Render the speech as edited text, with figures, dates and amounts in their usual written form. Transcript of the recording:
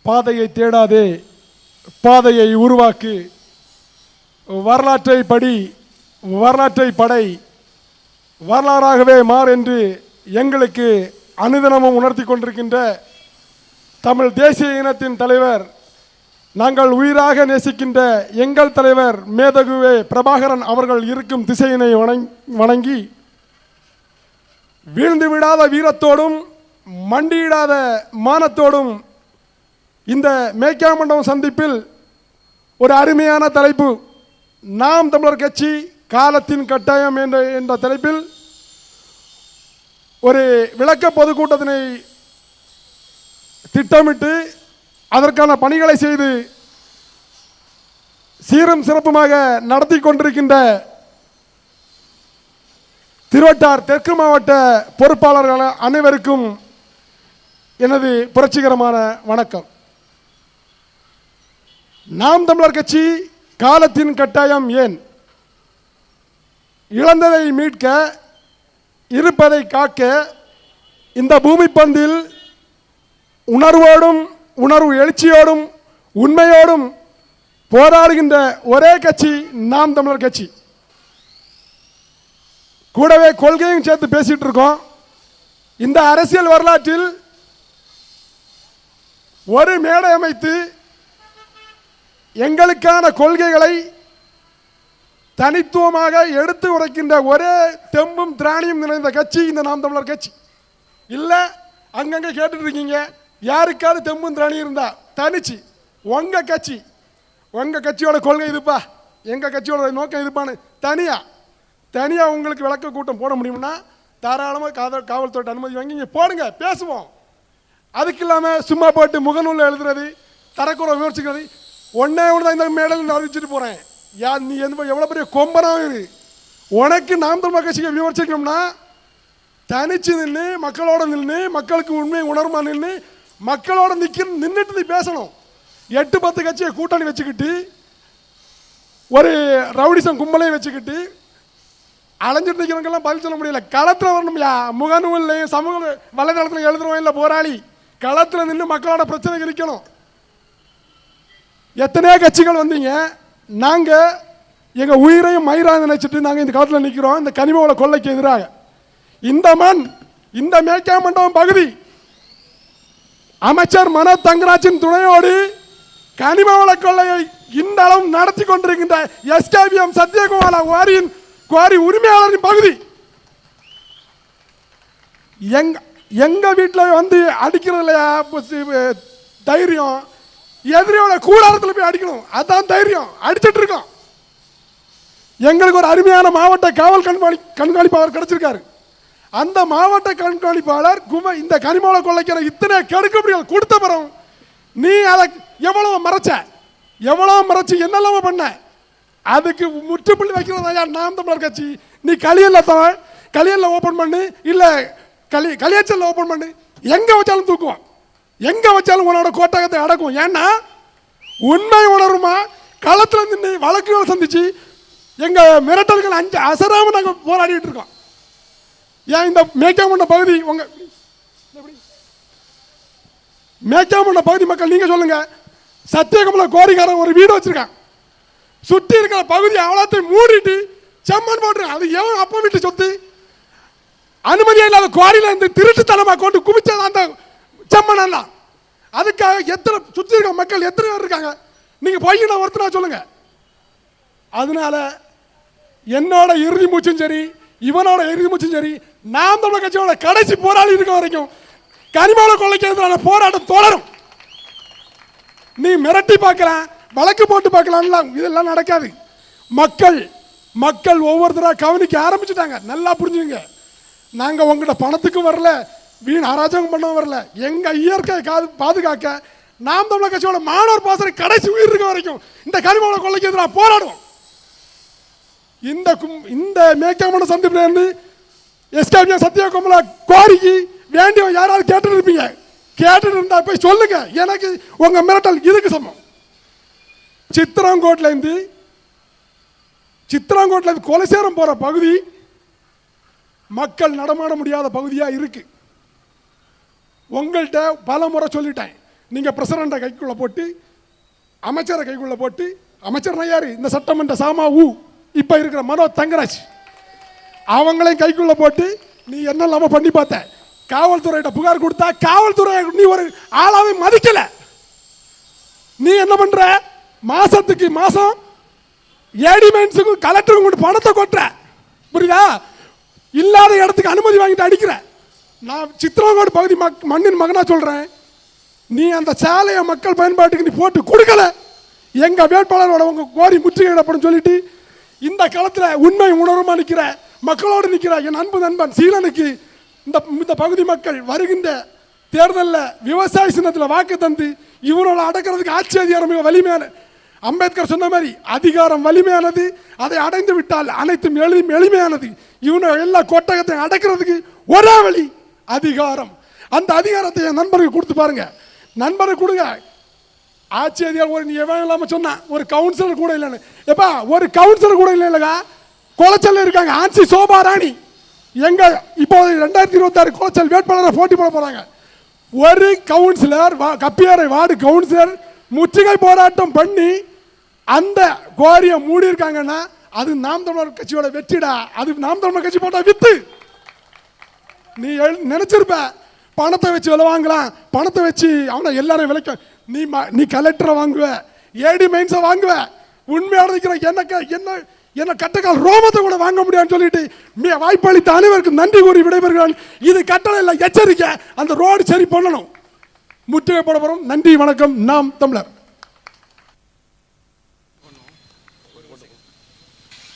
பாதையை தேடாதே, பாதையை உருவாக்கு, வரலாற்றை படி, வரலாற்றை படை, வரலாறாகவே மாறு என்று எங்களுக்கு அனுதினமும் உணர்த்தி கொண்டிருக்கின்ற தமிழ் தேசிய இனத்தின் தலைவர், நாங்கள் உயிராக நேசிக்கின்ற எங்கள் தலைவர் மேதகுவே பிரபாகரன் அவர்கள் இருக்கும் திசையினை வணங்கி, வீழ்ந்து விடாத வீரத்தோடும் மண்டியிடாத மானத்தோடும் இந்த மேய்க்காமண்டபம் சந்திப்பில் ஒரு அருமையான தலைப்பு, நாம் தமிழர் கட்சி காலத்தின் கட்டாயம் என்ற தலைப்பில் ஒரு விளக்க பொதுக்கூட்டத்தினை திட்டமிட்டு அதற்கான பணிகளை செய்து சீரும் சிறப்புமாக நடத்தி கொண்டிருக்கின்ற திருவட்டார் தெற்கு மாவட்ட பொறுப்பாளர்கள் அனைவருக்கும் எனது புரட்சிகரமான வணக்கம். நாம் தமிழர் கட்சி காலத்தின் கட்டாயம் ஏன்? இழந்ததை மீட்க, இருப்பதை காக்க, இந்த பூமி பந்தில் உணர்வோடும் உணர்வு எழுச்சியோடும் உண்மையோடும் போராடுகின்ற ஒரே கட்சி நாம் தமிழர் கட்சி. கூடவே கொள்கையும் சேர்த்து பேசிட்டு இருக்கோம். இந்த அரசியல் வரலாற்றில் ஒரு மேடை அமைத்து எங்களுக்கான கொள்கைகளை தனித்துவமாக எடுத்து உரைக்கின்ற ஒரே தெம்பும் திராணியும் நிறைந்த கட்சி இந்த நாம் தமிழர் கட்சி. இல்லை அங்கங்கே கேட்டுட்டு இருக்கீங்க, யாருக்காவது தெம்பும் திராணி இருந்தா தனிச்சு உங்க கட்சியோட கொள்கை இதுப்பா, எங்க கட்சியோட நோக்கம் இதுப்பான்னு தனியா உங்களுக்கு விளக்க கூட்டம் போட முடியும்னா தாராளமாக காவல்துறை அனுமதி வாங்கி இங்கே போடுங்க, பேசுவோம். அதுக்கு இல்லாமல் சும்மா போட்டு முகநூலில் எழுதுறது, தரக்குறை விமர்சிக்கிறது, ஒன்னே ஒன்று தான் இந்த மேடல் அறிவிச்சுட்டு போகிறேன். நீ எவ்வளோ பெரிய கொம்பனாக இரு, உனக்கு நாம் தமிழர் கட்சியை விமர்சிக்கணும்னா தனிச்சு நின்று மக்களோட நின்று மக்களுக்கு உண்மை உணர்மா நின்று மக்களோட நின்றுட்டு நீ பேசணும். 8-10 கட்சியை கூட்டணி வச்சுக்கிட்டு ஒரு ரவுடிசம் கும்பலையும் வச்சுக்கிட்டு அலைஞ்சிட்டு நிற்கிறவங்கெல்லாம் பதில் சொல்ல முடியல. களத்தில் வரணும்யா, முகநூல்லையும் சமூக வலைதளத்தில் எழுதுறோம் இல்லை போராளி, களத்தில் நின்று மக்களோட பிரச்சனை இருக்கணும். எத்தனையோ கட்சிகள் வந்தீங்க, நாங்கள் எங்கள் உயிரையும் மயிராக நினைச்சிட்டு நாங்கள் இந்த களத்தில் நிற்கிறோம். இந்த கனிமவள கொள்ளைக்கு எதிராக இந்த மண், இந்த மேய்க்காமண்டபம் பகுதி அமைச்சர் மனோ தங்கராஜின் துணையோடு கனிமவள கொள்ளையை இந்த அளவு நடத்தி கொண்டிருக்கின்ற எஸ்கேபிஎம் சத்யகுமார குவாரி உரிமையாளரின் பகுதி. எங்க வீட்டில் வந்து அடிக்கிறது இல்லையா தைரியம், எதிரியோட கூடாரத்தில் போய் அடிக்கணும், அதுதான் தைரியம். அடிச்சிட்டு இருக்கோம். எங்களுக்கு ஒரு அருமையான மாவட்ட காவல் கண்காணிப்பாளர் கிடைச்சிருக்காரு. அந்த மாவட்ட கண்காணிப்பாளர் இந்த கனிமவள கொள்ளைக்கிற இத்தனை கெடுக்கப்படுகள் கொடுத்த பிறகு நீ அதை எவ்வளவு மறைச்சு என்னெல்லாம் பண்ண, அதுக்கு முற்றுப்புள்ளி வைக்கிறதா நாம் தமிழர் கட்சி. நீ களியல்ல ஓபன் பண்ணு, இல்ல களியாச்சல்ல ஓபன் பண்ணு, எங்க வச்சாலும் தூக்குவோம், எங்க வச்சாலும் உன்னோட கோட்டகத்தை அடக்கும். ஏன்னா உண்மை உணர்வுமா களத்தில் நின்று வழக்குகளை சந்திச்சு எங்க மிரட்டல்கள் அசராம நாங்க போராடிட்டு இருக்கோம். ஏன் இந்த மேய்க்காமண்ட பகுதி மேய்க்காமண்ட பகுதி மக்கள் நீங்க சொல்லுங்க, சத்தியகமல கோரிக்காரன் ஒரு வீடு வச்சிருக்கான், சுற்றி இருக்கிற பகுதி அவ்வளோத்தையும் மூடிட்டு செம்மன் போட்டுருக்கான். அது எவன் அப்ப வீட்டு சொத்து, அனுமதியே இல்லாத குவாரியில இருந்து திருட்டுத்தனமா கொண்டு குமிச்சது அந்த செம்மன் எல்லாம். அதுக்காக எத்தனை சுற்றி இருக்க மக்கள் எத்தனை பேர் இருக்காங்க, நீங்க போய் நான் ஒருத்தனா சொல்லுங்க. அதனால என்னோட இறுதி மூச்சும் சரி, இவனோட இறுதி மூச்சும் சரி, நாம் தமிழர் கட்சியோட கடைசி போராளி இருக்க வரைக்கும் கனிமவள கொள்ளைக்கு எதிரான போராட்டம் தொடரும். நீ மிரட்டி பார்க்கலாம், வழக்கு போட்டு பார்க்கலாம், இதெல்லாம் நடக்காது. மக்கள் ஒவ்வொருத்தராக கவனிக்க ஆரம்பிச்சுட்டாங்க. நல்லா புரிஞ்சுங்க, நாங்க உங்கள்கிட்ட பணத்துக்கும் வரல, வீண் அராஜகம் பண்ண வரல, எங்க இயற்கை பாதுகாக்க நாம் தமிழர் கட்சியோட மாணவர் பாசறை கடைசி உயிர் இருக்க வரைக்கும் இந்த கனிமவள கொள்ளைக்கு எதிராக போராடுவோம். இந்த மேய்க்காமண்ட சந்திப்பில் இருந்து எஸ்கேபிஎம் சத்யகுமார கோரிக்கை வேண்டிய யாராவது கேட்டு இருப்பீங்க, கேட்டு இருந்தா போய் சொல்லுங்க. எனக்கு உங்க மிரட்டல் இதுக்கு சமம். சித்திரங்கோட்டில இருந்து கொலைசேரம் போற பகுதி மக்கள் நடமாட முடியாத பகுதியா இருக்கு. உங்கள்கிட்ட பல முறை சொல்லிட்டேன், நீங்கள் பிரசிடண்ட்டை கைக்குள்ளே போட்டு அமைச்சரை கைக்குள்ளே போட்டு, அமைச்சர்னா யார்? இந்த சட்டமன்ற சாமா இப்போ இருக்கிற மனோ தங்கராஜ் அவங்களையும் கைக்குள்ளே போட்டு நீ என்ன இல்லாமல் பண்ணி பார்த்த. காவல்துறையிட்ட புகார் கொடுத்தா காவல்துறை நீ ஒரு ஆளாவே மதிக்கல. நீ என்ன பண்ற? மாசத்துக்கு மாசம் ஏடி மைன்ஸுக்கும் கலெக்டருக்கும் கொண்டு பணத்தை கொட்டுற. புரியுதா? இல்லாத இடத்துக்கு அனுமதி வாங்கிட்டு அடிக்கிற. நான் சித்திரங்கோடு பகுதி மண்ணின் மகனா சொல்றேன். நீ அந்த சாலையை மக்கள் பயன்பாட்டுக்கு நீ போட்டு கொடுக்கல. எங்க வேட்பாளரோட உங்க கோரி முற்றுகையிடப்படும் சொல்லிட்டு இந்த களத்தில் உண்மை உணர்வுமா நிற்கிற, மக்களோடு நிற்கிற என் அன்பு நண்பன் சீலனுக்கு இந்த பகுதி மக்கள் வருகின்ற தேர்தலில் விவசாய சின்னத்தில் வாக்கு தந்து இவரோட அடக்கிறதுக்கு ஆட்சி அதிகாரம் மிக வலிமையான, அம்பேத்கர் சொன்ன மாதிரி அதிகாரம் வலிமையானது, அதை அடைந்து விட்டால் அனைத்தும் எளிமையானது. இவனை எல்லா கொட்டகத்தையும் அடக்கிறதுக்கு ஒரே வழி அதிகாரம். அந்த அதிகாரத்தை என் நண்பருக்கு கொடுத்து பாருங்க. நண்பருக்கு கொடுங்க. ஆட்சி அதிகாரம் ஒரு நீ எவன் இல்லாமல் சொன்னா ஒரு கவுன்சிலர் கூட இல்லைன்னு. எப்பா ஒரு கவுன்சிலர் கூட இல்லை. குளச்சல் இருக்காங்க ஆன்சி சோபா ராணி. எங்க இப்போ 2026 குளச்சல் வேட்பாளரை போட்டி போட போறாங்க. ஒரு கவுன்சிலர் கப்பியாரை வார்டு கவுன்சிலர் முற்றுகை போராட்டம் பண்ணி அந்த கோரியை மூடி இருக்காங்கன்னா அது நாம் தமிழர் கட்சியோட வெற்றிடா. அது நாம் தமிழர் கட்சி போட்டா வித்து. நீ நினைச்சிருப்ப பணத்தை வச்சு விலை வாங்கலாம், பணத்தை வச்சு அவனை எல்லாரும் விலைக்க. நீ கலெக்டரை வாங்குவ, ஏடி மைன்ஸை வாங்குவ. உண்மையான என்ன கட்டக்கால் ரோமத்தை கூட வாங்க முடியாதுன்னு சொல்லிட்டு வாய்ப்பளித்த அனைவருக்கும் நன்றி கூறி விடைபெறுகிறேன். இது கட்டளை இல்லை, எச்சரிக்கை. அந்த ரோடு சரி பண்ணணும். முற்றுகை போட போறோம். நன்றி, வணக்கம். நாம் தமிழர்.